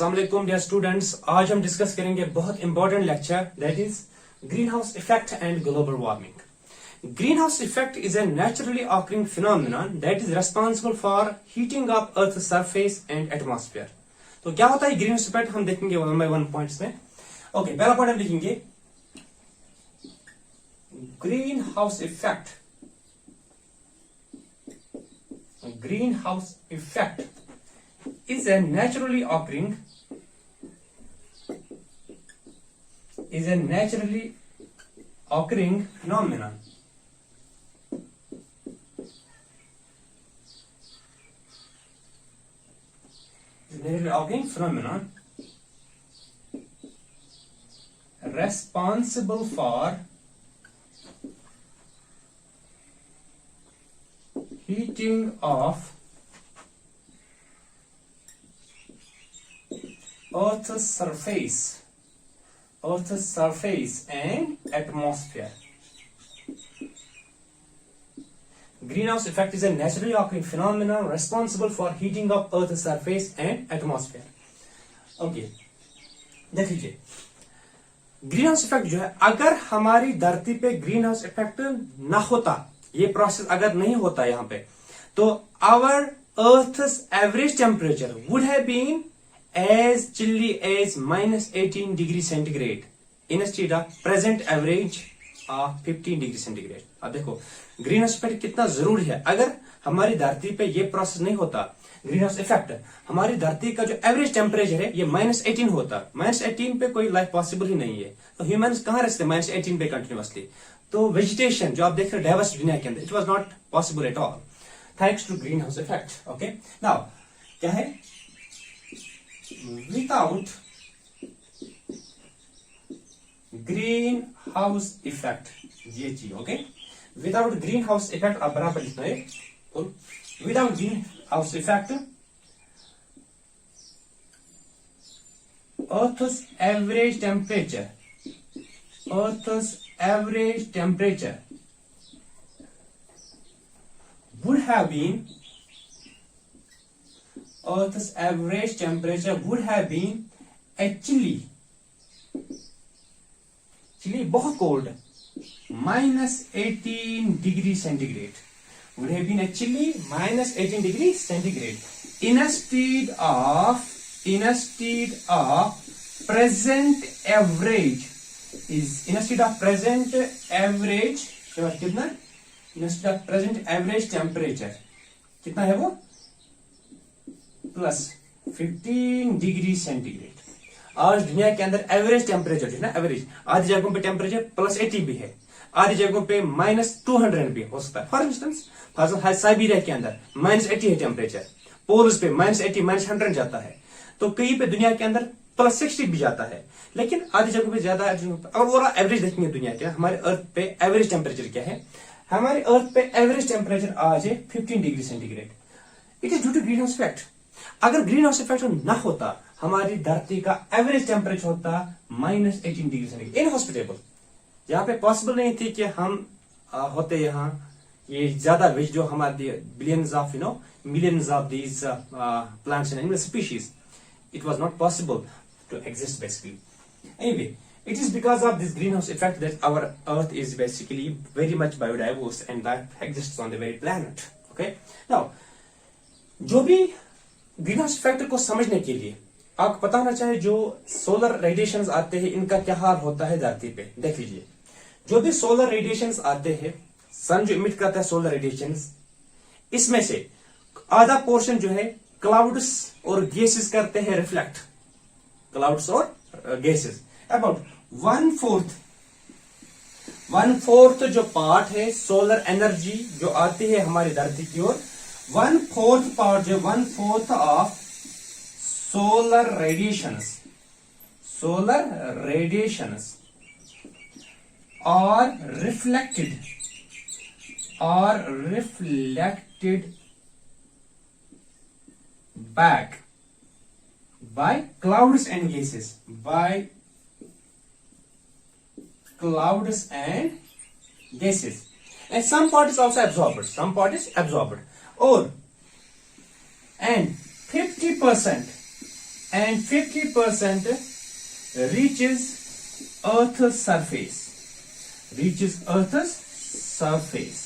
अस्सलाम वालेकुम dear students. आज हम डिस्कस करेंगे बहुत important lecture that is green house effect and global warming. Green house effect is a naturally occurring phenomenon that is responsible for heating up earth surface and atmosphere. तो क्या होता है green house effect, हम देखेंगे one by one points में। Okay, पहला point हम लिखेंगे green house effect. Green house effect is a naturally occurring phenomenon. Naturally occurring phenomenon responsible for heating of Earth's surface and atmosphere. Greenhouse effect is a naturally occurring phenomenon responsible for heating of Earth's surface and atmosphere. Okay, देख लीजिए green house effect जो है, अगर हमारी धरती पे green house effect ना होता, ये प्रोसेस अगर नहीं होता यहाँ पे, तो our earth's average temperature would have been as chilly as -18 degree centigrade instead of present average of 15 degree centigrade. अब देखो ग्रीन हाउस इफेक्ट कितना जरूरी है। अगर हमारी धरती पे ये प्रोसेस नहीं होता ग्रीन हाउस इफेक्ट, हमारी धरती का जो एवरेज टेम्परेचर है ये -18 होता। -18 पे कोई लाइफ पॉसिबल ही नहीं है, तो ह्यूमंस कहां रहते -18 पे कंटिन्यूअसली। तो वेजिटेशन जो आप देख रहे हैं डाइवर्स दुनिया के अंदर, it was not possible at all thanks to green house effect. Okay, now क्या है, without greenhouse effect, ये चीज okay, without green house effect आप बराबर लिखना है, without green house effect Earth's average temperature would have been Earth's average temperature would have been actually बहुत cold, -18 degree centigrade, would have been actually -18 degree centigrade instead of present average is instead of present average temperature कितना है वो, +15 degree centigrade. आज दुनिया के अंदर average temperature जो है ना, एवरेज आधी जगहों पे टेम्परेचर +80 भी है, आधी जगहों पे -200 भी हो सकता है। फॉर इंस्टेंस साइबेरिया के अंदर -80 है टेम्परेचर, पोल्स पे -80 -100 जाता है, तो कहीं पे दुनिया के अंदर +60 भी जाता है, लेकिन आधी जगहों पे ज्यादा। और वो एवरेज देखेंगे दुनिया के, हमारे अर्थ पे एवरेज टेम्परेचर क्या है, हमारे अर्थ पे एवरेज टेम्परेचर आज है 15 degree centigrade. It is due to green house effect. अगर ग्रीन हाउस इफेक्ट ना होता, हमारी धरती का एवरेज टेम्परेचर होता -18 डिग्री सेंटीग्रेड, इनहॉस्पिटेबल। यहाँ पे पॉसिबल नहीं थी कि हम होते यहाँ ये ज्यादा वेज जो हमारे billions of millions of these plants and animal species, it was not possible to exist basically. Anyway, it is because of this greenhouse effect that our earth is basically very much biodiverse and life exists on the very planet. Okay, now जो भी green house effect को समझने के लिए आपको पता होना चाहिए, जो सोलर रेडिएशंस आते हैं इनका क्या हाल होता है धरती पे। देख लीजिए, जो भी सोलर रेडिएशंस आते हैं, सन जो इमिट करता है सोलर रेडिएशंस, इसमें से आधा पोर्शन जो है क्लाउड्स और गैसेस करते हैं रिफ्लेक्ट, क्लाउड्स और गैसेस। अबाउट 1/4 जो पार्ट है सोलर एनर्जी जो आती है हमारी धरती की ओर, 1/4 पार्ट जो 1/4 of solar radiations are reflected back by clouds and gases, and some part is also absorbed, or and 50% and 50% reaches Earth's surface. Reaches Earth's surface.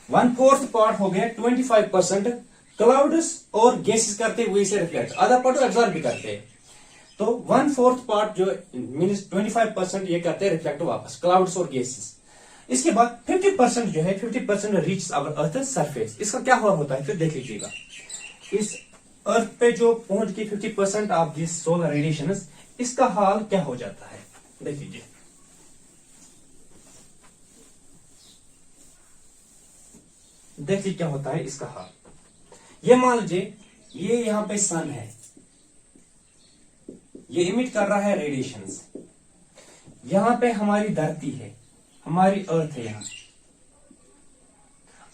1/4 part हो गया 25% क्लाउड्स और गैसेस करते हैं वही से रिफ्लेक्ट, आधा पार्ट एब्जॉर्ब भी करते हैं। तो 1/4 पार्ट जो मीन्स 25% ये करते हैं रिफ्लेक्ट वापस क्लाउड्स और गैसेस। इसके बाद 50% जो है 50% रीच आवर अर्थ सरफेस। इसका क्या हुआ होता है फिर देख लीजिएगा। इस अर्थ पे जो पहुंच गई 50% ऑफ दिस सोलर रेडिएशन, इसका हाल क्या हो जाता है देख लीजिए। देखिए क्या होता है इसका हाल। ये मान लीजिए ये यहां पे सन है, ये इमिट कर रहा है रेडिएशंस। यहां पे हमारी धरती है, हमारी अर्थ है, यहां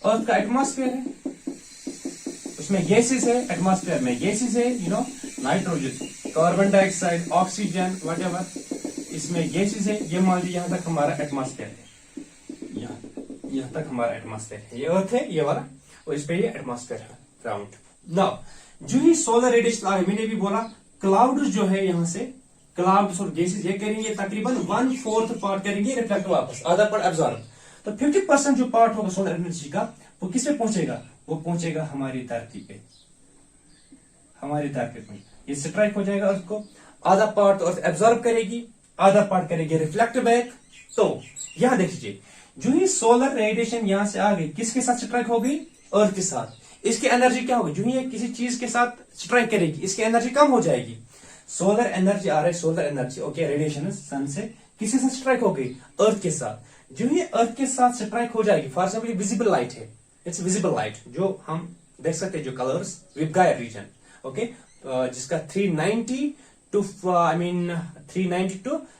अर्थ का एटमॉस्फेयर है, उसमें गैसेस है, एटमॉस्फेयर में गैसेस है, nitrogen, carbon dioxide, oxygen, whatever, इसमें गैसेस है। ये मान लीजिए यहां तक हमारा एटमॉस्फेयर है, यहां तक हमारा एटमॉस्फेयर है, ये अर्थ है ये वाला, और इस पे ये एटमॉस्फेयर है राउंड। नाउ जो ही सोलर रेडिएशन आ, मैंने भी बोला क्लाउड्स जो है यहां से क्लाउड्स और गैसेस ये करेंगे तकरीबन 1/4 पार्ट करेंगे रिफ्लेक्ट वापस, आधा पार्ट एब्जॉर्ब। तो 50% जो पार्ट होगा सोलर एनर्जी का वो किस पे पहुंचेगा, वो पहुंचेगा हमारी धरती पे, हमारी धरती पे ये स्ट्राइक हो जाएगा अर्थ को। आधा पार्ट अर्थ एब्जॉर्ब करेगी, आधा पार्ट करेगी रिफ्लेक्ट बैक। तो यहां देख लीजिए जो ही सोलर रेडिएशन यहां से आ गई किसके साथ स्ट्राइक हो गई, अर्थ के साथ। इसकी एनर्जी क्या होगी, जो ही ये किसी चीज के साथ स्ट्राइक करेगी इसकी एनर्जी कम हो जाएगी। सोलर एनर्जी आ रहा है, सोलर एनर्जी ओके, रेडिएशन सन से किसी से स्ट्राइक हो गई, अर्थ के साथ। जो ही अर्थ के साथ स्ट्राइक हो जाएगी, फॉर एग्जाम्पल विजिबल लाइट है, इट्स विजिबल लाइट जो हम देख सकते हैं, जो कलर्स विबगायर रीजन ओके, जिसका 390 टू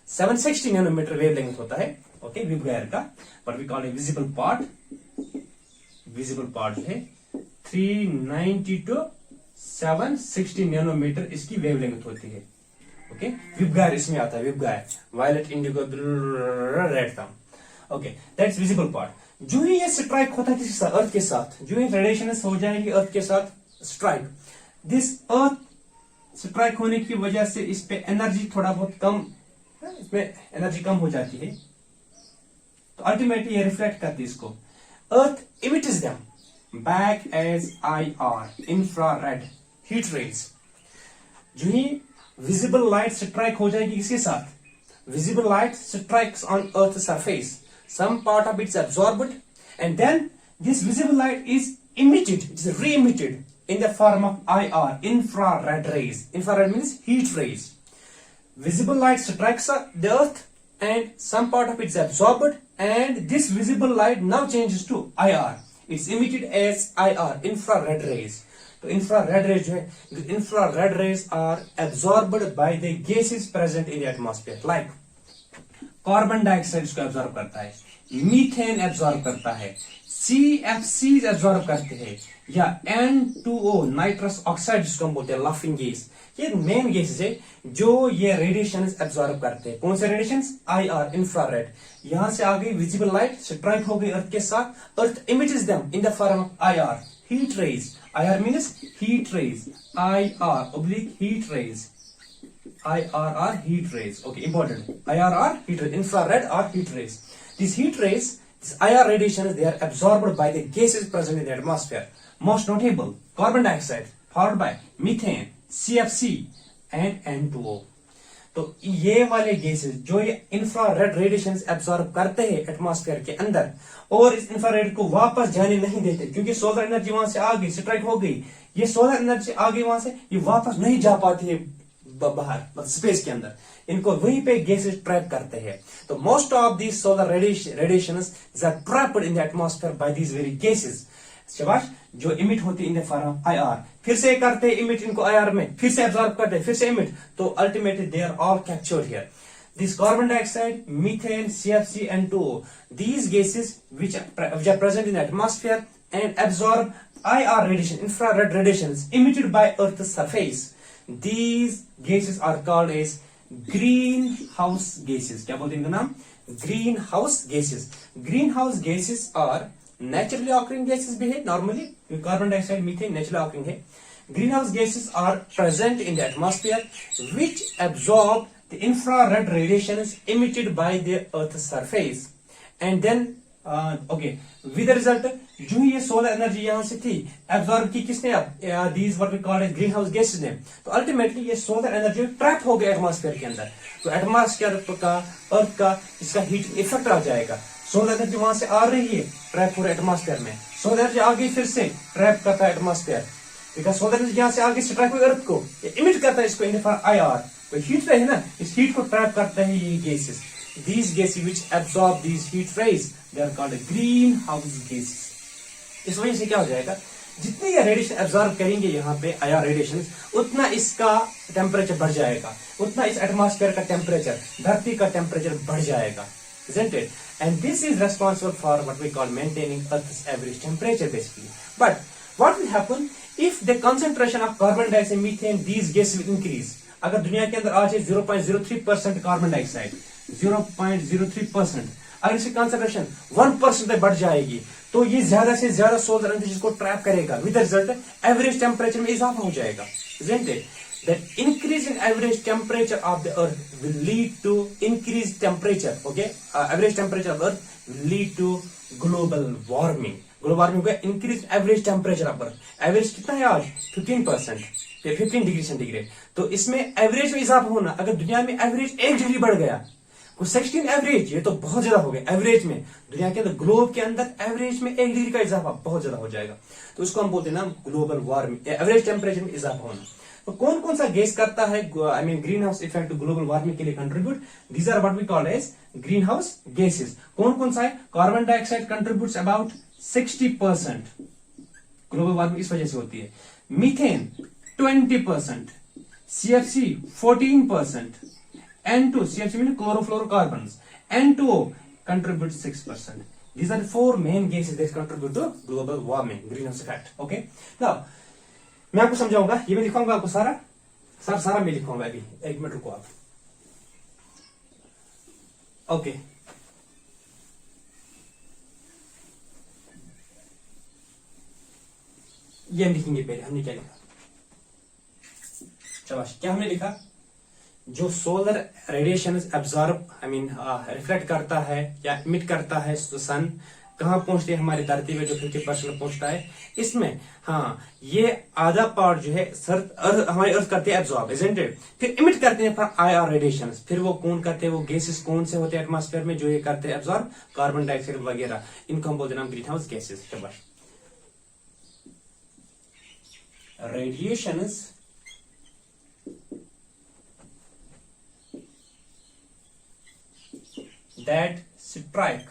760 नैनोमीटर वेवलेंथ होता है ओके, विबगायर का, but we call it visible part. Visible part जो है 390 टू 760 नैनोमीटर इसकी वेवलेंथ होती है ओके। विबगायर इसमें आता है, विबगायर, वायलेट, इंडिगो, रेड थम ओके, दैट्स विजिबल पार्ट। जो ही ये स्ट्राइक होता है किसी साथ, अर्थ के साथ, जो ही रेडिएशन हो जाएगी अर्थ के साथ स्ट्राइक, दिस अर्थ स्ट्राइक होने की वजह से इस पे एनर्जी थोड़ा बहुत कम, इसमें एनर्जी कम हो जाती है, तो अल्टीमेटली ये रिफ्लेक्ट करती है इसको। Earth emits them back as IR, infrared heat rays. जो ही विजिबल लाइट स्ट्राइक हो जाएगी इसके साथ, visible light strikes on Earth's surface. Some part of it is absorbed, and then this visible light is emitted, it is re-emitted in the form of IR, infrared rays. Infrared means heat rays. Visible light strikes the Earth, and some part of it is absorbed, and this visible light now changes to IR. It's emitted as IR, infrared rays. So infrared rays जो है, infrared rays are absorbed by the gases present in the atmosphere, like carbon dioxide इसको absorb करता है, methane absorb करता है, CFC absorb करते हैं, या N2O नाइट्रस ऑक्साइड जिसको हम बोलते हैं लाफिंग गैस। ये मेन गैसेस है जो ये रेडिएशन एब्जॉर्ब करते हैं। कौन से रेडिएशन, IR, इंफ्रारेड। यहां से आ गई विजिबल लाइट, स्ट्राइक हो गई अर्थ के साथ, earth emits them in the form of IR, heat rays. IR means heat rays, IR oblique heat rays, IRR heat rays. Okay, important. IRR heat rays, infrared or heat rays. These heat rays, these IR radiations, they are absorbed by the gases present in the atmosphere. Most notable, carbon dioxide, followed by methane, CFC, and N2O. तो ये वाले gases जो ये infrared radiation absorb करते हैं atmosphere के अंदर, और इस इंफ्रारेड को वापस जाने नहीं देते, क्योंकि सोलर एनर्जी वहां से आ गई, स्ट्राइक हो गई, ये सोलर एनर्जी आ गई वहां से, ये वापस नहीं जा पाती है बाहर, मतलब स्पेस के अंदर, इनको वहीं पे गैसेस ट्रैप करते हैं। तो most of these solar radiations are trapped in the atmosphere by these very gases, शाबाश, जो इमिट होती in the form of IR। फिर से करते हैं इमिट इनको IR में, फिर से एब्जॉर्ब करते हैं, फिर से इमिट, तो ultimately they are all captured here. This carbon dioxide, methane, CFC, and N2O, these gases which are present in the atmosphere and absorb IR radiation, infrared radiations emitted by Earth's surface. These gases are called as greenhouse gases. क्या बोलते हैं इनका नाम? Greenhouse gases. Greenhouse gases are naturally occurring gases भी है, normally carbon dioxide, methane naturally occurring है। greenhouse gases are present in the atmosphere which absorb the infrared radiations emitted by the earth's surface and then with the result जो ये solar energy यहाँ से थी absorb की किसने अब these what we call as green house gases ने, तो अल्टीमेटली ये सोलर एनर्जी ट्रैप हो गया एटमॉस्फेयर के अंदर, तो एटमॉस्फेयर का अर्थ का इसका हीट इफेक्ट आ जाएगा। सोलर एनर्जी वहां से आ रही है ट्रैप हो रहा है एटमॉस्फेयर में, सोलर एनर्जी आ गई फिर से ट्रैप करता है एटमॉस्फेयर, बिकॉज सोलर एनर्जी यहाँ से आगे से ट्रैप हुई अर्थ को इमिट करता है इसको इन IR, तो हीट रहे ना, इस हीट को ट्रैप करता है ये gases. These gases which absorb these heat rays, they are called greenhouse gases. इस वजह से क्या हो जाएगा, जितने ये रेडिएशन एब्जॉर्ब करेंगे यहाँ पे IR रेडिएशन, उतना इसका टेम्परेचर बढ़ जाएगा, उतना इस एटमॉस्फेयर का टेम्परेचर, धरती का टेम्परेचर बढ़ जाएगा, isn't it? And this is responsible for what we call maintaining Earth's average temperature basically. But what will happen if the concentration of carbon dioxide, methane, these gases will increase? अगर दुनिया के अंदर आज 0.03% carbon dioxide 0.03%, अगर इसकी concentration 1% तक बढ़ जाएगी तो ये ज्यादा से ज्यादा सोलर एनर्जी को ट्रैप करेगा, विद रिजल्ट एवरेज टेम्परेचर में इजाफा हो जाएगा, isn't it? That increase in average temperature of the earth will lead to increased temperature, okay? Average temperature of earth will lead to global warming. Global warming का increase average temperature of earth, average कितना है आज 15%, 15 degree centigrade, तो इसमें average में इजाफा होना, अगर दुनिया में एवरेज 1 डिग्री बढ़ गया, 16 एवरेज, ये तो बहुत ज्यादा हो गया, एवरेज में दुनिया के अंदर ग्लोब के अंदर एवरेज में 1 डिग्री का इजाफा बहुत ज्यादा हो जाएगा, तो उसको हम बोलते हैं ना ग्लोबल वार्मिंग, एवरेज टेम्परेचर में इजाफा होना। तो कौन कौन सा गैस करता है I mean green house effect global warming के लिए contribute, these are what we call as green house gases. कौन कौन सा है, carbon dioxide contributes about 60%, global warming इस वजह से होती है, methane 20%, CFC 14%, N2, CFC means chlorofluorocarbons, N2O contributes 6%. These are the 4 main gases that contribute to global warming, greenhouse effect. Okay. Now, मैं आपको समझाऊंगा, ये मैं लिखूंगा आपको सारा मैं लिखूंगा अभी, 1 मिनट रुको आप। ओके, ये हम लिखेंगे पहले, हमने क्या लिखा, शाबाश, क्या हमने लिखा, जो solar radiation absorb I mean reflect करता है या इमिट करता है सन, कहां पहुंचते हैं हमारी धरती में, जो 50% पहुंचता है, इसमें हाँ ये आधा पार्ट जो है हमारी अर्थ करते हैं एब्जॉर्ब, isn't it? फिर इमिट करते हैं फॉर IR रेडिएशन, फिर वो कौन करते हैं, वो गैसेस कौन से होते हैं एटमॉस्फेयर में जो ये करते हैं एब्जॉर्ब, कार्बन डाइऑक्साइड वगैरह, इनको हम बोलते हैं green house gases. Radiations that strike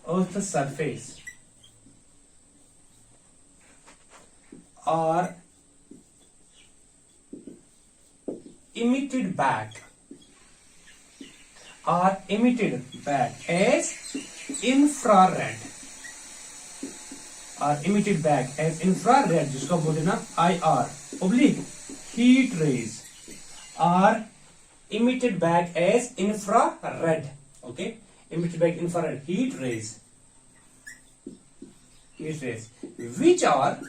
Earth's surface are emitted back as infrared, जिसको बोलते ना IR oblique heat rays are emitted back as infrared, okay, emitted back infrared heat rays which are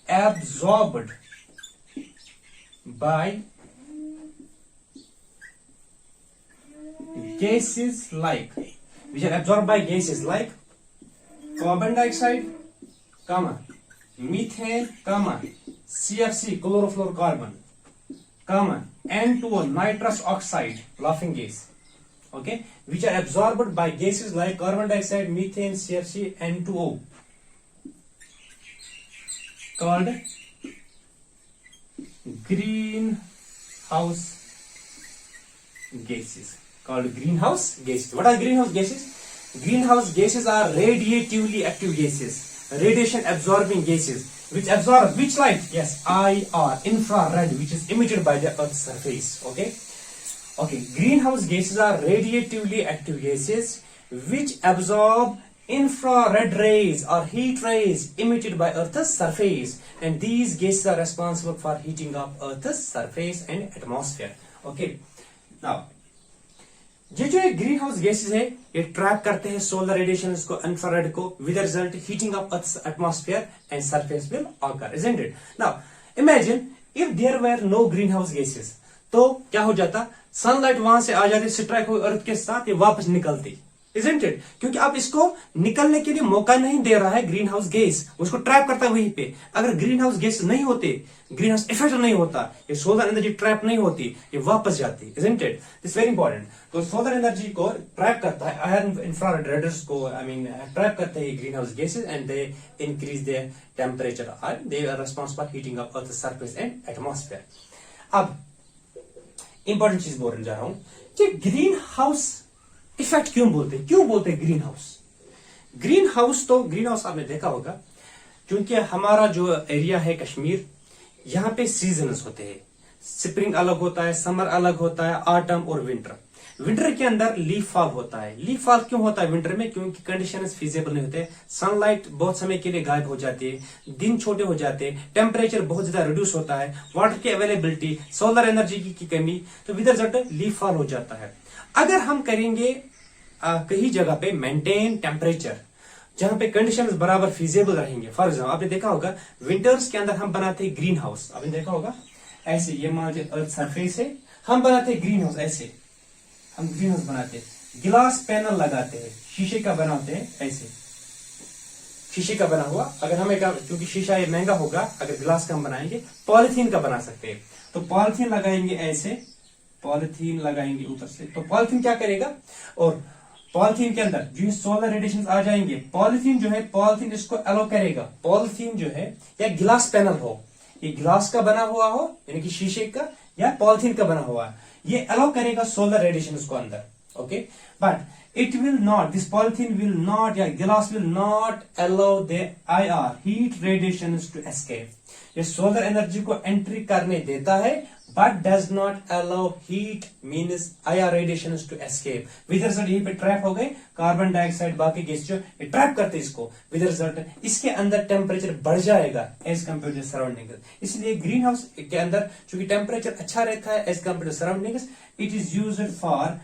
absorbed by gases like carbon dioxide, methane, CFC chlorofluorocarbon, N2O nitrous oxide laughing gas, okay, which are absorbed by gases like carbon dioxide, methane, CFC, N2O, called greenhouse gases. What are greenhouse gases? Greenhouse gases are radiatively active gases, radiation absorbing gases, which absorb which light? Yes, IR, infrared, which is emitted by the Earth's surface. Okay. Greenhouse gases are radiatively active gases which absorb infrared rays or heat rays emitted by Earth's surface, and these gases are responsible for heating up Earth's surface and atmosphere. Okay. Now, ये जो green house gases है ये trap करते हैं solar radiation को, infrared को, with result heating of Earth's atmosphere and surface will occur, isn't it? Now imagine if there were no green house gases, तो क्या हो जाता, सनलाइट वहां से आ जाती, स्ट्राइक हुई अर्थ के साथ, ये वापस निकलती, इजंट इट? क्योंकि अब इसको निकलने के लिए मौका नहीं दे रहा है ग्रीन हाउस गैस, उसको ट्रैप करता है वहीं पे। अगर ग्रीन हाउस गैस नहीं होते, ग्रीन हाउस इफेक्ट नहीं होता, ये सोलर एनर्जी ट्रैप नहीं होती, ये वापस जाती, isn't it? This very important. तो सोलर एनर्जी को ट्रैप करता है, आयरन इंफ्रारेड रेडर्स को, आई मीन ट्रैप करते हैं green house gases and they increase the temperature, they are responsible for heating of Earth surface and atmosphere. अब important चीज बोलने जा रहा हूं कि ग्रीन हाउस इफेक्ट क्यों बोलते हैं ग्रीन हाउस? ग्रीन हाउस, तो ग्रीन हाउस आपने देखा होगा, क्योंकि हमारा जो एरिया है कश्मीर, यहाँ पे सीजन्स होते हैं, स्प्रिंग अलग होता है, समर अलग होता है, ऑटम और विंटर। विंटर के अंदर लीफ फॉल होता है। लीफ फॉल क्यों होता है विंटर में? क्योंकि कंडीशंस फिजिबल नहीं होते, सनलाइट बहुत समय के लिए गायब हो जाती है, दिन छोटे हो जाते हैं, टेम्परेचर बहुत ज्यादा रिड्यूस होता है, वाटर की अवेलेबिलिटी, सोलर एनर्जी की कमी, तो विद रिजल्ट लीफ फॉल हो जाता है। अगर हम करेंगे कहीं जगह पे मेंटेन टेम्परेचर, जहां पे कंडीशंस बराबर फिजिबल रहेंगे, फॉर एग्जाम्पल आपने देखा होगा विंटर्स के अंदर हम बनाते हैं ग्रीन हाउस, आपने देखा होगा ऐसे, ये मान लीजिए अर्थ सरफेस है, हम बनाते हैं ग्रीन हाउस ऐसे, हम ग्रीन हाउस बनाते हैं, गिलास पैनल लगाते हैं, शीशे का बनाते हैं ऐसे, शीशे का बना हुआ। अगर हमें क्योंकि शीशा ये महंगा होगा, अगर गिलास का हम बनाएंगे, पॉलिथीन का बना सकते हैं, तो पॉलिथीन लगाएंगे ऐसे, पॉलिथीन लगाएंगे ऊपर से, तो पॉलिथीन क्या करेगा, और पॉलिथीन के अंदर जो सोलर रेडिएशन आ जाएंगे, पॉलिथीन जो है, पॉलिथीन इसको अलो करेगा। पॉलिथीन जो है, या गिलास पैनल हो, ये गिलास का बना हुआ हो, यानी कि शीशे का या पॉलिथीन का बना हुआ है, ये अलो करेगा सोलर रेडिएशन को अंदर, okay. But it will not, this polythene will not, या glass will not allow the IR heat radiation to escape. ये सोलर एनर्जी को एंट्री करने देता है, but does not allow heat means IR radiations to escape. With result यहीं पे trap हो गए, कार्बन डाइऑक्साइड बाकी गैस जो ये ट्रैप करते हैं इसको, विद रिजल्ट इसके अंदर टेम्परेचर बढ़ जाएगा एज कम्पेयर टू सराउंडिंग। इसलिए ग्रीन हाउस के अंदर चूंकि टेम्परेचर अच्छा रहता है as compare to surroundings, it is used for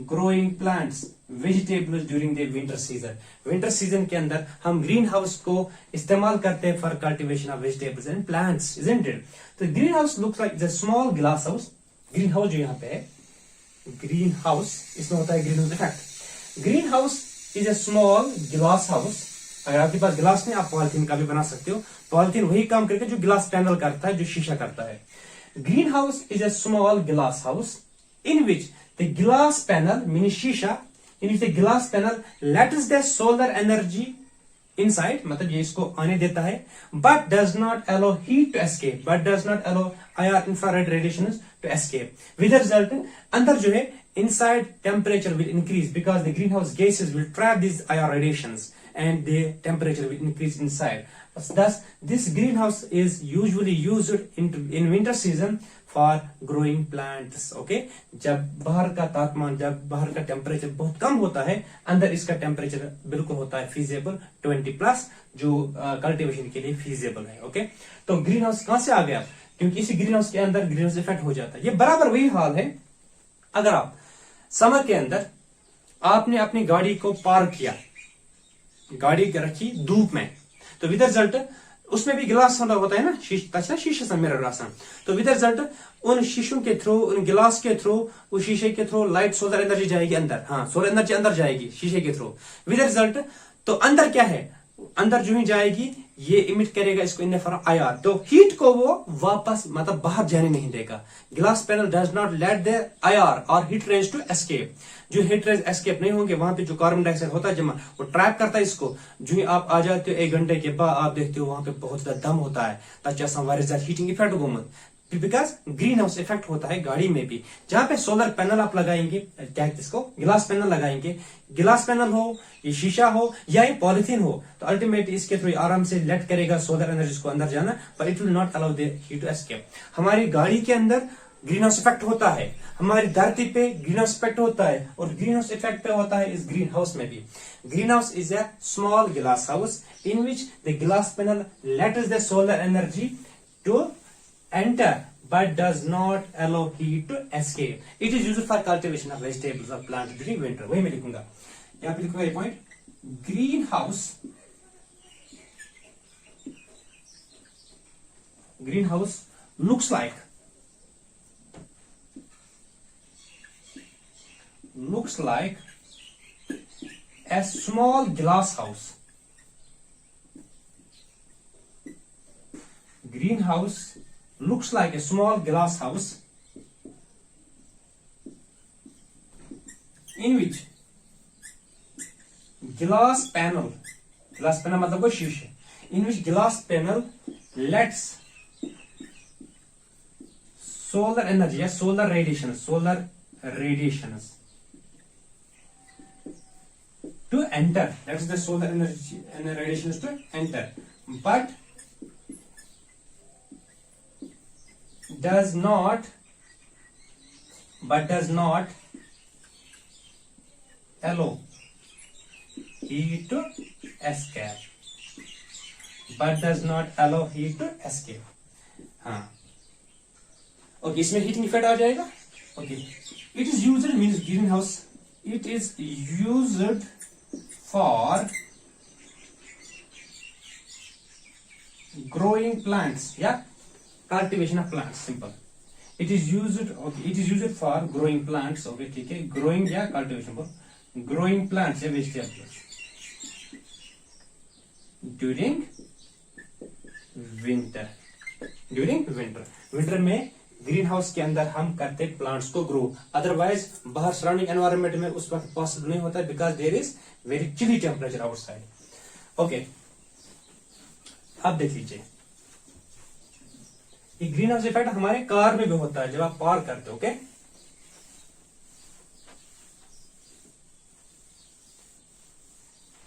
growing plants, vegetables during the winter season. Winter season के अंदर हम ग्रीन हाउस को इस्तेमाल करते हैं for cultivation of vegetables and plants, isn't it? तो greenhouse looks like the small glass house. Greenhouse जो यहाँ पे है, ग्रीन हाउस, इसमें होता है green house effect. Green house is a small glass house. अगर आपके पास ग्लास नहीं, आप पॉलिथीन का भी बना सकते हो। पॉलिथीन वही काम करके जो ग्लास पैनल करता है, जो शीशा करता है। Green house is a small glass house in which the glass panel, meaning shisha, in which the glass panel lets the solar energy inside, मतलब ये इसको आने देता है, but does not allow heat to escape, but does not allow IR infrared radiations to escape. With the result, अंदर जो है inside temperature will increase because the greenhouse gases will trap these IR radiations and the temperature will increase inside. Thus, this greenhouse is usually used in winter season for growing plants. Okay? जब बाहर का तापमान, जब बाहर का temperature बहुत कम होता है, अंदर इसका टेम्परेचर बिल्कुल होता है फीजेबल 20+, जो कल्टीवेशन के लिए फीजेबल है। ओके, तो ग्रीन हाउस कहां से आ गया? क्योंकि इसी ग्रीन हाउस के अंदर ग्रीन हाउस इफेक्ट हो जाता है। ये बराबर वही हाल है, अगर आप समर के अंदर आपने अपनी गाड़ी को पार्क किया, गाड़ी रखी धूप में, तो विद रिजल्ट उसमें भी गिलास होता है ना, शीशे से मिरर आसान, तो विद रिजल्ट उन शीशों के थ्रू, उन गिलास के थ्रू, उस शीशे के थ्रू लाइट सोलर एनर्जी जाएगी अंदर। हाँ, सोलर एनर्जी अंदर जाएगी शीशे के थ्रू, विद रिजल्ट तो अंदर क्या है, अंदर जो ही जाएगी ये इमिट करेगा इसको इन फॉर IR, तो हीट को वो वापस मतलब बाहर जाने नहीं देगा। Glass panel does not let the IR और हीट रेज टू एस्केप। जो हीट रेज एस्केप नहीं होंगे, वहां पे जो कार्बन डाइऑक्साइड होता है जमा, वो ट्रैप करता है इसको। जो ही आप आ जाते हो 1 घंटे के बाद, आप देखते हो वहां पे बहुत ज्यादा दम होता है, ताकि हीटिंग इफेक्ट गोमत, बिकॉज ग्रीन हाउस इफेक्ट होता है गाड़ी में भी। जहां पे सोलर पैनल आप लगाएंगे, क्या इसको गिलास पैनल लगाएंगे, गिलास पैनल हो, ये शीशा हो या ये पॉलिथीन हो, तो अल्टीमेटली इसके थ्रू आराम से लेट करेगा सोलर एनर्जी को अंदर जाना, पर it will not allow the heat to escape. हमारी गाड़ी के अंदर ग्रीन हाउस इफेक्ट होता है, हमारी धरती पे ग्रीन हाउस इफेक्ट होता है, और ग्रीन हाउस इफेक्ट पे होता है इस ग्रीन हाउस में भी। Green house is a small glass house in which the glass panel lets the solar energy to enter but does not allow heat to escape. It is used for cultivation of vegetables or plants during winter. वही मैं लिखूंगा, यहाँ पे लिखूंगा ये point. Greenhouse looks like a small glass house. Greenhouse looks like a small glass house in which glass panel मतलब वो शीशे, in which glass panel lets solar energy या solar radiations to enter. That is the solar energy and radiations to enter, but does not allow heat to escape. हाँ, okay, इसमें heating effect आ जाएगा. Okay, it is used means green house, it is used for growing plants या cultivation of plants. Simple. It is used for growing plants. Okay, ठीक है, growing या cultivation for growing plants या vegetables during winter में green house के अंदर हम करते प्लांट्स को ग्रो. अदरवाइज बाहर सराउंडिंग एनवायरनमेंट में उस वक्त पॉसिबल नहीं होता, because there is very chilly temperature outside. Okay, अब देख लीजिए, ये ग्रीन हाउस इफेक्ट हमारे कार में भी होता है जब आप पार करते हो. ओके,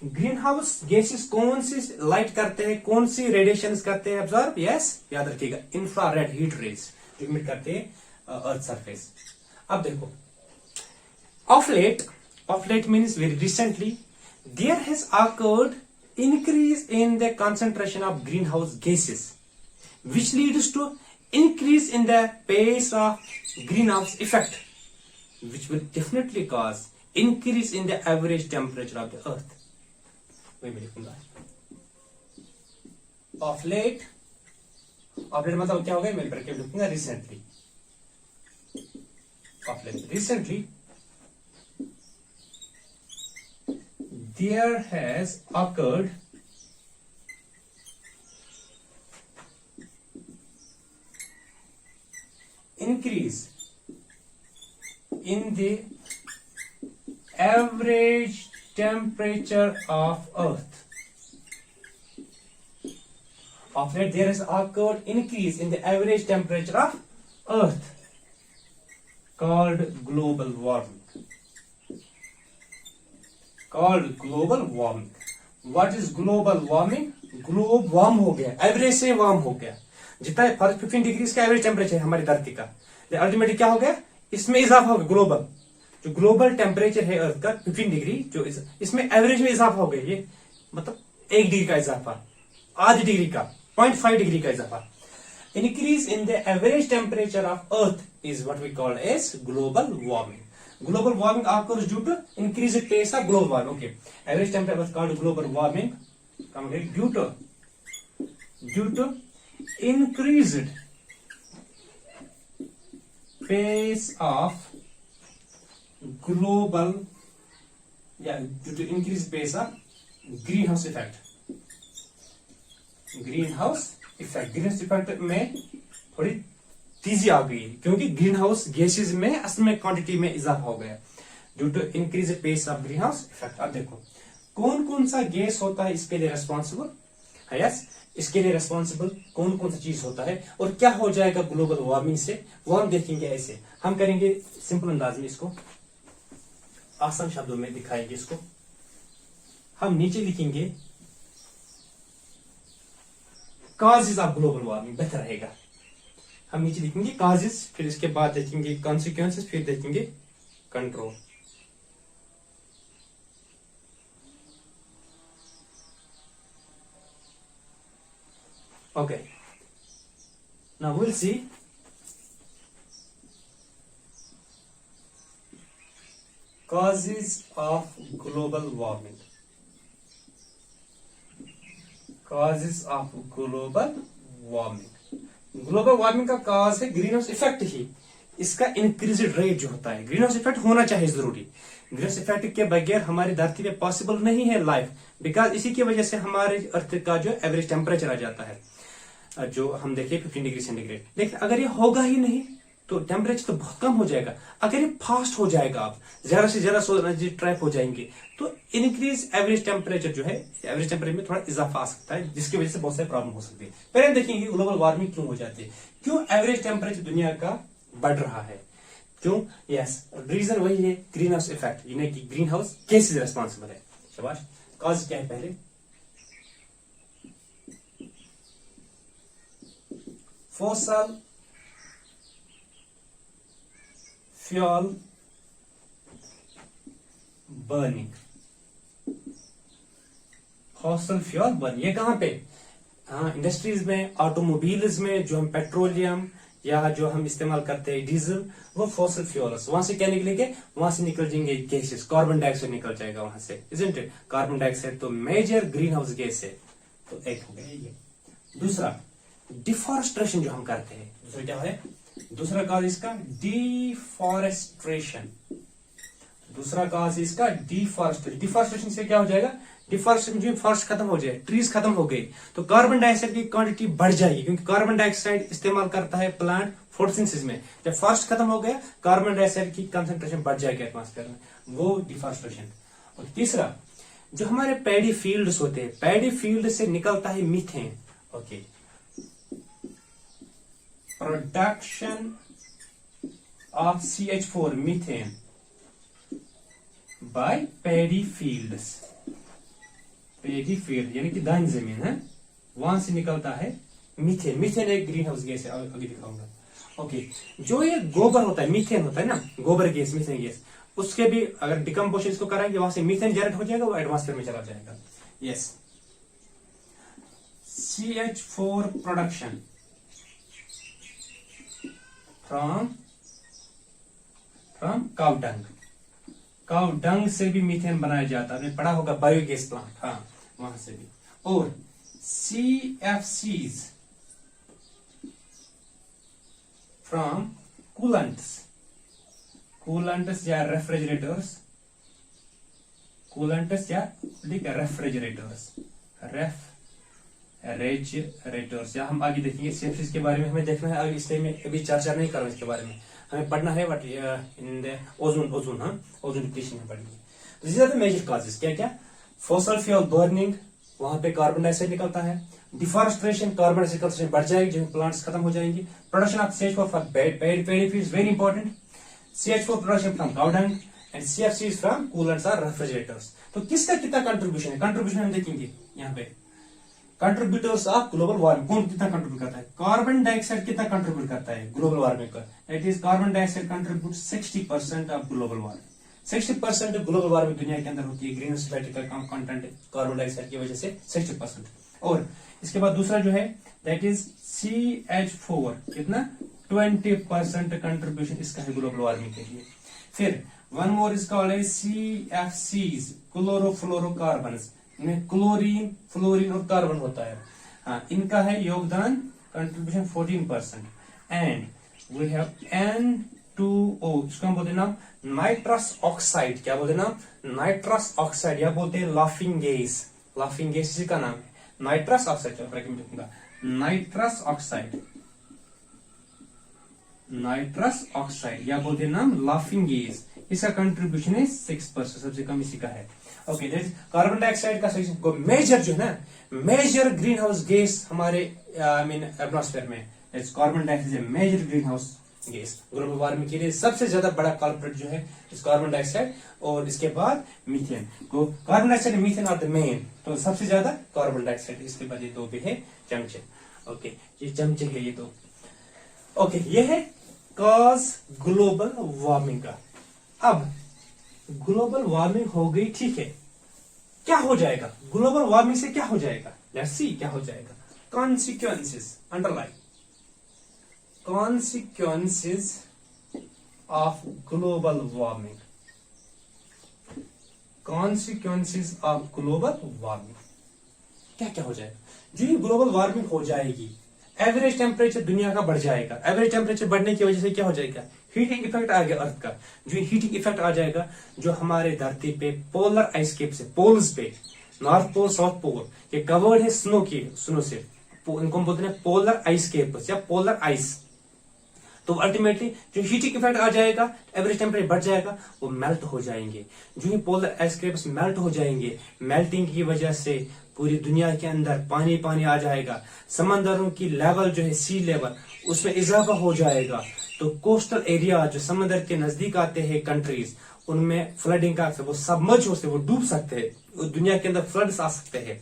ग्रीन हाउस गैसेस कौन सी लाइट करते हैं, कौन सी रेडिएशंस करते हैं ऑब्जर्व. यस, याद रखिएगा, इंफ्रारेड हीट रेज जो इमिट करते हैं अर्थ सरफेस. अब देखो, of late means very recently there has occurred increase in the concentration of greenhouse gases, which leads to increase in the pace of greenhouse effect, which will definitely cause increase in the average temperature of the earth. वही मैं लिखूंगा. Of late मतलब क्या होगा, मैं bracket लिखूंगा recently. Of late recently there has occurred increase in the average temperature of earth. Of late there has occurred increase in the average temperature of earth called global warming. What is global warming? Globe warm हो गया, average से warm हो गया. जितना 15 degree का average temperature है हमारी धरती का, अल्टीमेटली क्या हो गया, इसमें इजाफा हो गया. जो ग्लोबल टेम्परेचर है अर्थ का 15 डिग्री, जो इसमें एवरेज में इजाफा हो गया. ये मतलब 1 डिग्री का इजाफा, आधी डिग्री का, 0.5 डिग्री का इजाफा. Increase in the average temperature of earth is what we call as global warming. Global warming occurs due to increased pace of global warming. Okay, average temperature was called global warming. Come again, due to increased pace of global, due to increased pace of greenhouse effect. Greenhouse effect में थोड़ी तेजी आ गई क्योंकि green house gases में असल में quantity में इजाफा हो गया due to increase pace of green house effect. अब देखो कौन कौन सा गैस होता है इसके लिए रेस्पॉन्सिबल. यस, इसके लिए रेस्पॉन्सिबल कौन कौन सा चीज होता है और क्या हो जाएगा ग्लोबल वार्मिंग से, वो हम देखेंगे. ऐसे हम करेंगे सिंपल अंदाज में, इसको आसान शब्दों में दिखाएंगे. इसको हम नीचे लिखेंगे कॉजेज ऑफ ग्लोबल वार्मिंग, बेहतर रहेगा. हम नीचे लिखेंगे काजेस, फिर इसके बाद देखेंगे कॉन्सिक्वेंसेस, फिर देखेंगे control. Okay, now will see causes of global warming, causes of global warming. Global warming का काज है ग्रीन हाउस इफेक्ट ही, इसका इंक्रीज रेट जो होता है। ग्रीन हाउस इफेक्ट होना चाहिए जरूरी, ग्रीन हाउस इफेक्ट के बगैर हमारी धरती पे पॉसिबल नहीं है लाइफ, बिकॉज इसी की वजह से हमारे अर्थ का जो एवरेज टेम्परेचर आ जाता है जो हम देखिए 15 डिग्री सेंटीग्रेड। लेकिन अगर ये होगा ही नहीं तो टेम्परेचर तो बहुत कम हो जाएगा। अगर ये फास्ट हो जाएगा, आप ज्यादा से ज्यादा सोलर एनर्जी ट्रैप हो जाएंगे, तो इंक्रीज एवरेज टेम्परेचर जो है, एवरेज टेम्परेचर में थोड़ा इजाफा आ सकता है, जिसकी वजह से बहुत सारी प्रॉब्लम हो सकती है। पहले हम देखेंगे ग्लोबल वार्मिंग क्यों हो जाती है, क्यों एवरेज टेम्परेचर दुनिया का बढ़ रहा है, क्यों। यस, रीजन वही है ग्रीन हाउस इफेक्ट, यानी कि ग्रीन हाउस गैसेज रिस्पॉन्सिबल है। शाबाश। कॉज क्या है पहले, fossil fuel burning, fossil fuel burning, ये कहां पे, हाँ इंडस्ट्रीज में, ऑटोमोबाइल्स में, जो हम पेट्रोलियम या जो हम इस्तेमाल करते हैं डीजल, वो फॉसल फ्यूल्स, वहां से क्या निकलेंगे, वहां से निकल जाएंगे गैसेस, कार्बन डाइऑक्साइड निकल जाएगा वहां से, इजंट इट। कार्बन डाइऑक्साइड तो मेजर ग्रीन हाउस गैस है, तो एक हो गया ये। दूसरा डिफॉरेस्ट्रेशन जो हम करते हैं, दूसरा क्या है, दूसरा काज इसका डिफॉरेस्ट्रेशन, दूसरा काज इसका डिफॉरेस्ट्रेशन। डिफॉरेस्ट्रेशन से क्या हो जाएगा, डिफॉरेस्टेशन जो फॉरेस्ट खत्म हो जाए, ट्रीज खत्म हो गए, तो कार्बन डाइऑक्साइड की क्वांटिटी बढ़ जाएगी, क्योंकि कार्बन डाइऑक्साइड इस्तेमाल करता है प्लांट फोटोसिंथेसिस में। जब फॉरेस्ट खत्म हो गया, कार्बन डाइऑक्साइड की कंसंट्रेशन बढ़ जाएगी एटमॉस्फेयर में, वो डिफॉरेस्टेशन। और तीसरा, जो हमारे पैडी फील्ड्स होते हैं, पैडी फील्ड से निकलता है methane. Okay, production of CH4 methane by paddy fields, paddy field यानी कि दानी जमीन है, वहां से निकलता है मीथेन। मीथेन एक ग्रीन हाउस गैस है, आगे दिखाऊंगा। ओके, जो ये गोबर होता है, मीथेन होता है ना, गोबर गैस, मीथेन गैस, उसके भी अगर डिकम्पोजिशन इसको कराएंगे, वहां से मीथेन जनरेट हो जाएगा, वो एटमॉस्फेयर में चला जाएगा। Yes, CH4 production from cow dung, cow dung से भी मीथेन बनाया जाता है, आपने पढ़ा होगा बायोगैस प्लांट, हाँ वहां से भी। और CFCs फ्रॉम कूलेंट्स, कूलेंट्स या रेफ्रिजरेटर्स, कूलेंट्स या रेफ्रिजरेटर्स, रेफ्रिजरेटर्स, या हम आगे देखेंगे CFCs के बारे में हमें देखना है आगे, इसलिए मैं अभी चर्चा नहीं कर रहा हूं इसके बारे में, हमें पढ़ना है बट इन द ओजोन, हाँ ओजोन डिप्लीशन में पढ़नी है। This are the major causes, क्या क्या, फॉसल फ्यूल बर्निंग, वहां पे कार्बन डाइऑक्साइड निकलता है, डिफॉरेस्ट्रेशन, कार्बन डाइऑक्साइड बढ़ जाएगी जब प्लांट्स खत्म हो जाएंगे, production of CH4 from paddy fields, very important, CH4 production from cow dung and CFCs from coolants और रेफ्रिजरेटर्स। तो किसका कितना कंट्रीब्यूशन है, कंट्रीब्यूशन हम देखेंगे यहाँ पे, कंट्रीब्यूटर्स ऑफ ग्लोबल वार्मिंग, कौन कितना कंट्रीब्यूट करता है, कार्बन डाइऑक्साइड कितना कंट्रीब्यूट करता है ग्लोबल वार्मिंग का, that is carbon dioxide contribute 60% of global warming. 60% global warming दुनिया के अंदर होती है, ग्रीन हाउस इफेक्ट का कंटेंट कार्बन डाइऑक्साइड की वजह से 60%। और इसके बाद दूसरा जो है दैट इज CH4, कितना 20% कंट्रीब्यूशन इसका है ग्लोबल वार्मिंग के लिए। फिर वन मोर इज कॉल्ड है CFCs, क्लोरोफ्लोरोकार्बन्स, इनमें क्लोरीन, फ्लोरीन और कार्बन होता है, हाँ इनका है योगदान contribution 14%। And we have N2O, इसको हम बोलते हैं नाम नाइट्रस ऑक्साइड, क्या बोलते हैं नाम, नाइट्रस ऑक्साइड, या बोलते हैं लाफिंग गैस, लाफिंग गैस इसी का नाम है नाइट्रस ऑक्साइड। चलो ब्रैकेट में लिखूंगा नाइट्रस ऑक्साइड, नाइट्रस ऑक्साइड या बोलते हैं नाम लाफिंग गैस, इसका कंट्रीब्यूशन है 6%, सबसे कम इसी का है। ओके, कार्बन डाइऑक्साइड का मेजर जो है ना, मेजर ग्रीन हाउस गैस हमारे आई मीन एटमॉस्फेयर में, carbon dioxide major green house gas global warming के लिए सबसे ज्यादा बड़ा कल्प्रिट जो है इस कार्बन डाइऑक्साइड, और इसके बाद मीथेन। तो carbon dioxide methane are the main, तो सबसे ज्यादा कार्बन डाइऑक्साइड, इसके बाद ये दो भी है चमचे। ओके, ये चमचे है ये दो। ओके, ये है कॉज ग्लोबल वार्मिंग का। अब ग्लोबल वार्मिंग हो गई, ठीक है, क्या हो जाएगा ग्लोबल वार्मिंग से, क्या हो जाएगा, लेट्स सी क्या हो जाएगा। Consequences, underline consequences of global warming, consequences of global warming. क्या क्या हो जाएगा जो ये ग्लोबल वार्मिंग हो जाएगी? एवरेज टेम्परेचर दुनिया का बढ़ जाएगा। एवरेज टेम्परेचर बढ़ने की वजह से क्या हो जाएगा? हीटिंग इफेक्ट आ गया अर्थ का। जो हीटिंग इफेक्ट आ जाएगा, जो हमारे धरती पे पोलर आइस केप से, पोल्स पे, नॉर्थ पोल साउथ पोल, ये कवर्ड है स्नो से, इनको हम बोलते हैं पोलर आइस केप या पोलर आइस। तो अल्टीमेटली जो हीटिंग इफेक्ट आ जाएगा, एवरेज टेम्परेचर बढ़ जाएगा, वो मेल्ट हो जाएंगे। जो ही पोलर आइस केप्स मेल्ट हो जाएंगे, मेल्टिंग की वजह से पूरी दुनिया के अंदर पानी पानी आ जाएगा। समंदरों की लेवल जो है, सी लेवल, उसमें इजाफा हो जाएगा। तो कोस्टल एरिया जो समंदर के नजदीक आते हैं कंट्रीज, उनमें फ्लडिंग का वो सबमर्ज हो सकते, वो डूब सकते हैं, दुनिया के अंदर फ्लड्स आ सकते हैं।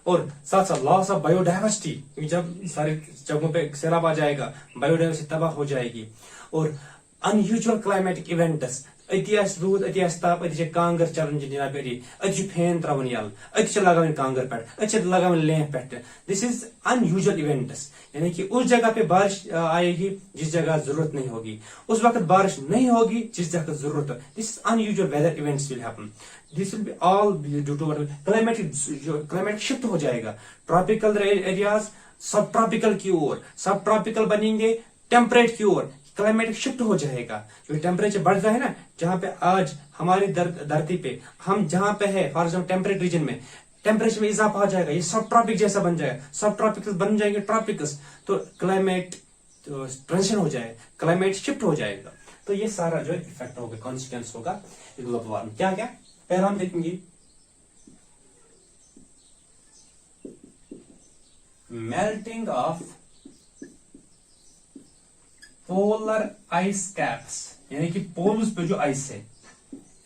और साथ साथ लॉस ऑफ बायोडाइवर्सिटी, जब सारे जगहों पे सैलाब आ जाएगा, बायोडाइवर्सिटी तबाह हो जाएगी। और अनयूजुअल क्लाइमेटिक इवेंट्स, अति रूद, अति ताप, अति कांगर चलन जनाब, अति फैन त्रावन यल, अति लगावन कांगर पे, अति लगावन लैंप पे। दिस इज अनयूजुअल इवेंट्स, यानी कि उस जगह पे बारिश आएगी जिस जगह जरूरत नहीं होगी, उस वक्त बारिश नहीं होगी जिस जगह जरूरत है। This unusual weather events will happen. This will be all due to climatic shift हो जाएगा। ट्रॉपिकल एरियाज सब ट्रॉपिकल की ओर, सब ट्रॉपिकल बनेंगे टेम्परेट की ओर। क्लाइमेटिक शिफ्ट हो जाएगा। जो टेम्परेचर बढ़ रहा है ना, जहां पे आज हमारी धरती पे हम जहां पे है, फॉर एग्जाम्पल टेम्परेट रीजन में टेम्परेचर में इजाफा हो जाएगा, ये सब ट्रॉपिक जैसा बन जाएगा, सब ट्रॉपिकल बन जाएंगे ट्रॉपिकल्स। तो क्लाइमेट ट्रांजिशन हो जाएगा, क्लाइमेट शिफ्ट हो जाएगा। तो ये सारा जो इफेक्ट होगा, कॉन्सिक्वेंस होगा ग्लोबल वार्मिंग। क्या क्या पहला हम देखेंगे melting of polar ice caps, यानी कि पोल्स पे जो आइस है,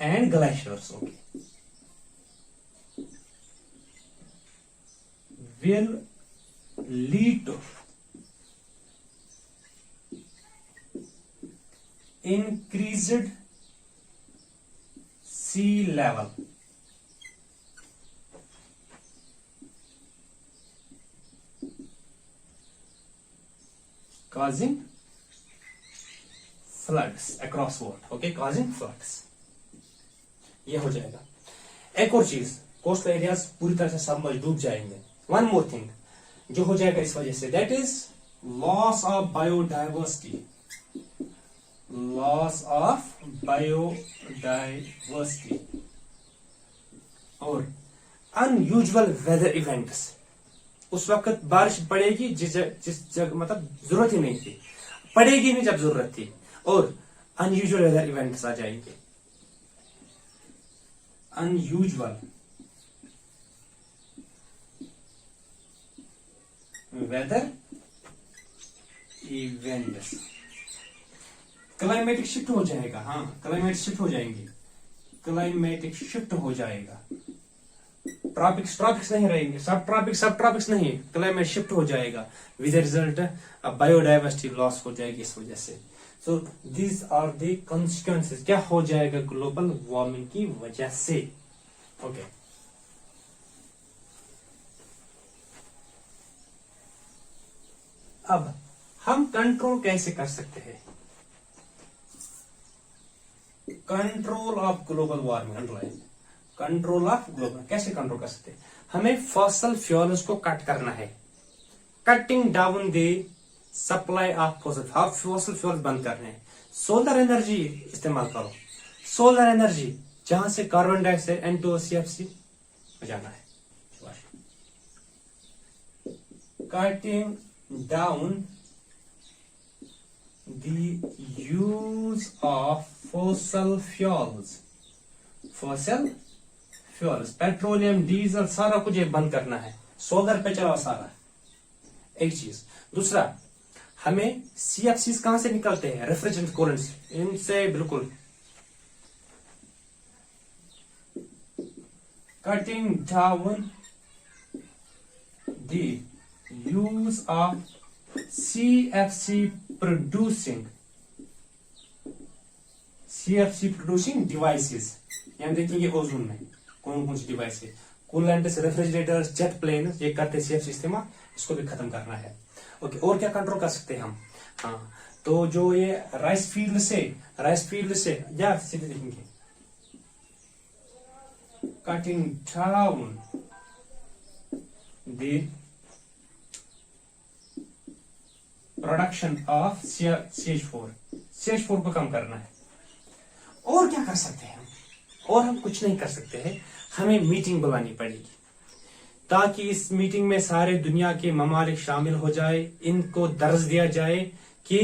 एंड ग्लेशियर्स होंगे, will lead to increased sea level, causing floods across world. Okay, causing floods. ये हो जाएगा। एक और चीज, कोस्टल एरियाज पूरी तरह से सबमर्ज, डूब जाएंगे। वन मोर थिंग जो हो जाएगा इस वजह से, that is loss of biodiversity. Loss of biodiversity और अनयूजुअल वेदर इवेंट्स। उस वक्त बारिश पड़ेगी जिस जगह मतलब जरूरत ही नहीं थी, पड़ेगी नहीं जब जरूरत थी, और अनयूजुअल वेदर इवेंट्स आ जाएंगे। Unusual weather events, climatic shift हो जाएगा। हाँ, क्लाइमेट शिफ्ट हो जाएंगे, क्लाइमेटिक शिफ्ट हो जाएगा। ट्रॉपिक्स नहीं रहेंगे, सब ट्रॉपिक्स नहीं, क्लाइमेट शिफ्ट हो जाएगा। विद रिजल्ट बायोडाइवर्सिटी लॉस हो जाएगी इस वजह से। So these are the consequences. क्या हो जाएगा ग्लोबल वार्मिंग की वजह से? ओके, अब हम कंट्रोल कैसे कर सकते हैं? Control of global warming, control of global कैसे कंट्रोल कर सकते हैं? हमें फॉसिल फ्यूल्स को कट करना है। Cutting down the supply of fossil fuels बंद करने हैं। सोलर एनर्जी इस्तेमाल करो। सोलर एनर्जी जहां से कार्बन डाइऑक्साइड N2O CFC जाना है। Cutting down the use of fossil fuels, petroleum, diesel, सारा कुछ बंद करना है। सोलर पे चला सारा, एक चीज। दूसरा, हमें CFCs कहां से निकलते हैं? रेफ्रिजरेंट कूलेंट्स, इनसे बिल्कुल। Cutting down the use of CFC producing devices। हम देखेंगे ओजोन में कौन कौन सी डिवाइस है। कूलेंट्स, रेफ्रिजरेटर्स, जेट प्लेन, ये करते CFC इस्तेमाल, इसको भी खत्म करना है। ओके, और क्या कंट्रोल कर सकते हैं हम? हाँ, तो जो ये राइस फील्ड से या सीधे देखेंगे cutting down the production of CH4 को कम करना है। और क्या कर सकते हैं हम? और हम कुछ नहीं कर सकते हैं, हमें मीटिंग बुलानी पड़ेगी ताकि इस मीटिंग में सारे दुनिया के ममालिक शामिल हो जाए, इनको दर्ज दिया जाए कि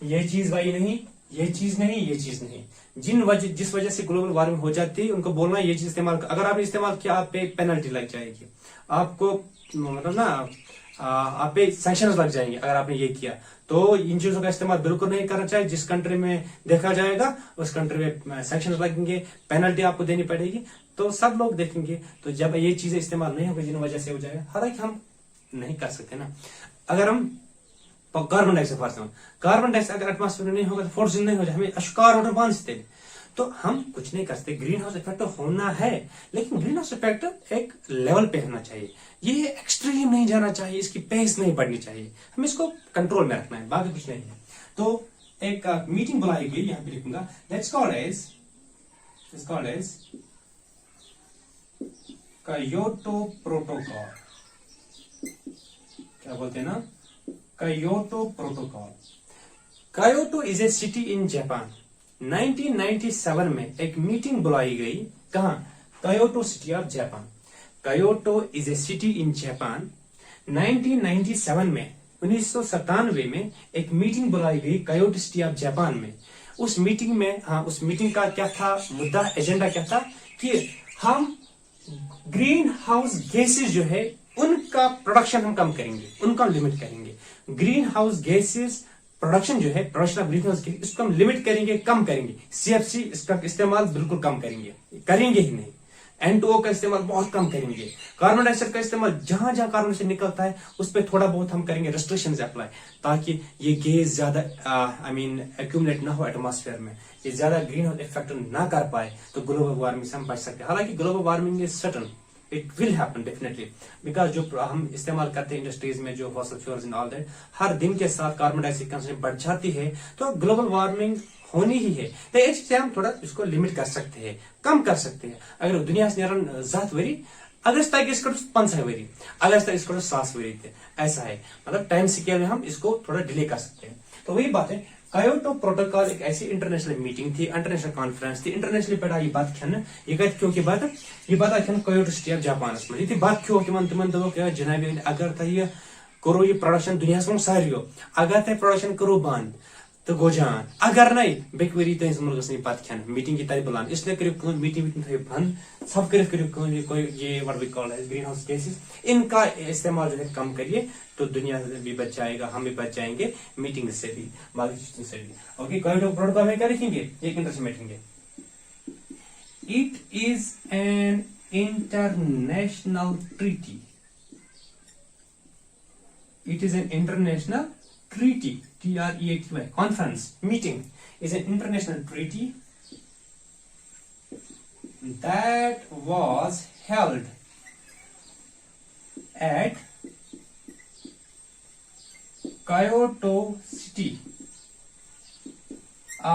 ये चीज भाई नहीं, ये चीज नहीं, ये चीज नहीं। जिस वजह से ग्लोबल वार्मिंग हो जाती है उनको बोलना ये चीज इस्तेमाल, अगर आपने इस्तेमाल किया आप पे पेनल्टी लग जाएगी, आपको मतलब ना आप पे सैंक्शन लग जाएंगे अगर आपने ये किया। तो इन चीजों का इस्तेमाल बिल्कुल नहीं करना चाहिए। जिस कंट्री में देखा जाएगा उस कंट्री में सैंक्शन लगेंगे, पेनल्टी आपको देनी पड़ेगी, तो सब लोग देखेंगे। तो जब ये चीजें इस्तेमाल नहीं होगी जिन वजह से हो जाएगा, हालांकि हम नहीं कर सकते ना। अगर हम कार्बन डाइऑक्साइड कार्बन डाइऑक्साइड अगर एटमॉस्फेयर में नहीं होगा तो फोर्सिन नहीं हो जाए, हमें अशकार ऑर्डर बांधते, तो हम कुछ नहीं कर सकते। ग्रीन हाउस इफेक्ट होना है, लेकिन ग्रीन हाउस इफेक्ट एक लेवल पे होना चाहिए, ये एक्सट्रीम नहीं जाना चाहिए, इसकी पेस नहीं बढ़नी चाहिए, हमें इसको कंट्रोल में रखना है, बाकी कुछ नहीं है। तो एक मीटिंग बुलाई गई, यहां पे लिखूंगा, that's called as Kyoto protocol. क्या बोलते हैं ना, Kyoto protocol. Kyoto is a city in Japan. 1997 में एक मीटिंग बुलाई गई, कहा? Kyoto city of Japan. Kyoto is a city in Japan. 1997 में 1997 में एक मीटिंग बुलाई गई कायोटो सिटी ऑफ जापान में। उस मीटिंग में उस मीटिंग का क्या था मुद्दा, एजेंडा क्या था कि हम ग्रीन हाउस गैसेस जो है उनका प्रोडक्शन हम कम करेंगे, उनका हम लिमिट करेंगे। ग्रीन हाउस गैसेस प्रोडक्शन जो है, production of green house gases, इसको हम लिमिट करेंगे, कम करेंगे। CFC इसका इस्तेमाल बिल्कुल कम करेंगे ही नहीं। N2O का इस्तेमाल बहुत कम करेंगे। कार्बन डाइऑक्साइड का इस्तेमाल जहां जहां कार्बन डाइऑक्साइड निकलता है उस पर थोड़ा बहुत हम करेंगे रेस्ट्रिक्शंस अप्लाई, ताकि ये गैस ज्यादा एक्यूमुलेट ना हो एटमॉस्फेयर में, ये ज्यादा ग्रीन हाउस इफेक्ट ना कर पाए, तो ग्लोबल वार्मिंग से हम बच सकते हैं। हालांकि global warming is certain, it will happen definitely, because जो हम इस्तेमाल करते हैं इंडस्ट्रीज में जो fossil fuels and all that, हर दिन के साथ कार्बन डाइऑक्साइड कंसंट्रेशन बढ़ जाती है, तो ग्लोबल वार्मिंग होनी ही है। तो इससे हम थोड़ा इसको लिमिट कर सकते हैं, कम कर सकते हैं। अगर दुनिया ज़ात वरी अगर इस 5 वरी, अगर इस 7 वरी, ऐसा है, मतलब टाइम स्केल में हम इसको थोड़ा डिले कर सकते हैं। तो वही बात है, कायोटो प्रोटोकॉल एक ऐसी इंटरनेशनल मीटिंग थी, इंटरनेशनल कॉन्फ्रेंस थी, इंटरनेशनली पड़ा ये बात खेन, ये कत क्यों की बात, ये बात खेन कायोटो सिटी ऑफ जापान में। ये बात क्यों तिमन दोक जनाब अगर तह करो ये प्रोडक्शन दुनिया में सारियो, अगर तह प्रोडक्शन करो बंद तो गो जान, अगर नहीं बेकवरी तुस मुल्कस नहीं पत खेन, मीटिंग की तरह बुलान, इसलिए करो मीटिंग थो बंद, सब करो ये what we call green house gases, इनका इस्तेमाल जो है कम करिए, तो दुनिया भी बच जाएगा, हम भी बच जाएंगे, मीटिंग से भी, बाकी चीजों से भी। ओके, कायोटो प्रोटोकॉल में क्या लिखेंगे, एक मिनट से बैठेंगे। It is an international treaty, it is an international treaty, TREATY, conference, meeting is an international treaty that was held at Kyoto City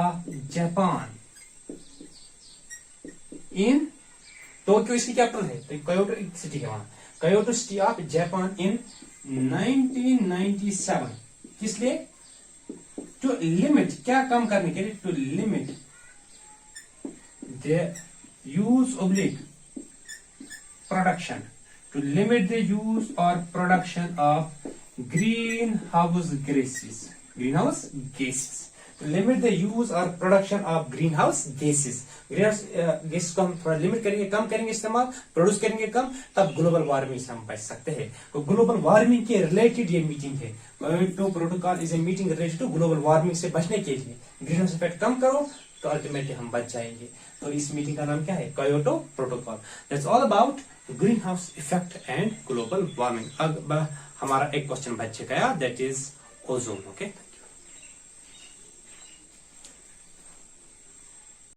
of Japan in Tokyo इसकी कैपिटल है, तो कयोटो city है वहां, कयोटो सिटी ऑफ जापान इन 1997। किस लिए? To limit, क्या कम करने के लिए, to limit the use oblique production, to limit the use और production of green house gases, green house gases, to limit the use और production of greenhouse gases, greenhouse gas को हम थोड़ा लिमिट करेंगे, कम करेंगे इस्तेमाल, प्रोड्यूस करेंगे कम, तब ग्लोबल वार्मिंग से हम बच सकते हैं। तो ग्लोबल वार्मिंग के रिलेटेड ये मीटिंग है, Kyoto protocol is a meeting related to global warming से बचने के लिए, ग्रीन हाउस इफेक्ट कम करो तो अल्टीमेटली हम बच जाएंगे। तो इस मीटिंग का नाम क्या है? Kyoto protocol. That's all about green house effect and global warming. अब हमारा एक क्वेश्चन बच गया, दैट इज ओजोन। ओके।